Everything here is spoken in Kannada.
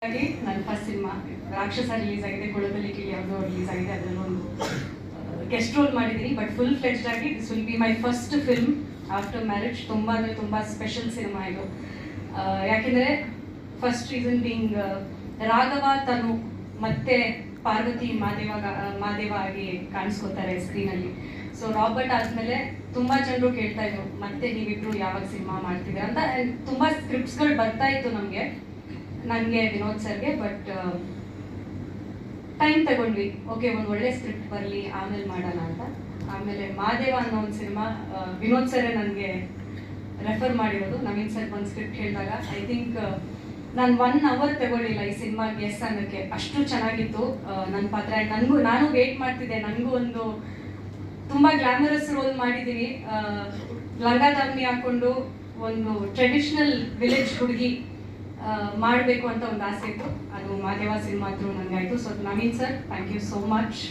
ಹಾಗೆ ನನ್ನ ಫಸ್ಟ್ ಸಿನಿಮಾ ರಾಕ್ಷಸ ರಿಲೀಸ್ ಆಗಿದೆ, ಕೊಳದಲ್ಲಿ ಕಿಳಿ ಯಾವುದೋ ರಿಲೀಸ್ ಆಗಿದೆ. ಅದರಲ್ಲಿ ಒಂದು ಗೆಸ್ಟ್ ರೋಲ್ ಮಾಡಿದ್ದೀನಿ. ಬಟ್ ಫುಲ್ ಫ್ಲೆಜ್ಡ್ ಆಗಿ this will be my first film after marriage. ತುಂಬ ಅಂದರೆ ತುಂಬ ಸ್ಪೆಷಲ್ ಸಿನಿಮಾ ಇದು. ಯಾಕೆಂದರೆ ಫಸ್ಟ್ ರೀಸನ್ ಬೀಂಗ್ ರಾಘವ ತನು ಮತ್ತೆ ಪಾರ್ವತಿ ಮಾದೇವ ಆಗಿ ಕಾಣಿಸ್ಕೋತಾರೆ ಸ್ಕ್ರೀನಲ್ಲಿ. ಸೊ ರಾಬರ್ಟ್ ಆದಮೇಲೆ ತುಂಬ ಜನರು ಕೇಳ್ತಾ ಇದ್ರು ಮತ್ತೆ ನೀವಿಬ್ರು ಯಾವಾಗ ಸಿನಿಮಾ ಮಾಡ್ತಿದ್ದೀರಾ ಅಂತ. ತುಂಬ ಸ್ಕ್ರಿಪ್ಟ್ಸ್ಗಳು ಬರ್ತಾ ಇತ್ತು ನನಗೆ ವಿನೋದ್ ಸರ್ಗೆ. ಬಟ್ ಟೈಮ್ ತಗೊಂಡ್ವಿ, ಓಕೆ ಒಂದು ಒಳ್ಳೆ ಸ್ಕ್ರಿಪ್ಟ್ ಬರಲಿ ಆಮೇಲೆ ಮಾಡೋಣ ಅಂತ. ಆಮೇಲೆ ಮಾದೇವ ಅನ್ನೋ ಒಂದು ಸಿನಿಮಾ ವಿನೋದ್ ಸರೇ ನನಗೆ ರೆಫರ್ ಮಾಡಿರೋದು. ನವೀನ್ ಸರ್ ಒಂದು ಸ್ಕ್ರಿಪ್ಟ್ ಹೇಳಿದಾಗ ಐ ಥಿಂಕ್ ನಾನು 1 hour ತಗೊಳ್ಳಿಲ್ಲ ಈ ಸಿನಿಮಾಗೆ ಎಸ್ ಅನ್ನೋಕ್ಕೆ, ಅಷ್ಟು ಚೆನ್ನಾಗಿತ್ತು ನನ್ನ ಪಾತ್ರ. ನಾನು ವೇಟ್ ಮಾಡ್ತಿದ್ದೆ. ನನಗೂ ಒಂದು ತುಂಬ ಗ್ಲಾಮರಸ್ ರೋಲ್ ಮಾಡಿದ್ದೀನಿ. ಲಂಗ ದಾವಣಿ ಹಾಕೊಂಡು ಒಂದು ಟ್ರೆಡಿಷನಲ್ ವಿಲೇಜ್ ಹುಡುಗಿ ಮಾಡಬೇಕು ಅಂತ ಒಂದು ಆಸೆ ಇತ್ತು. ಅದು ಮಾದೇವ ಸಿನಿಮಾ ಥ್ರೂ ನನಗಾಯಿತು. So Naveen sir, thank you so much.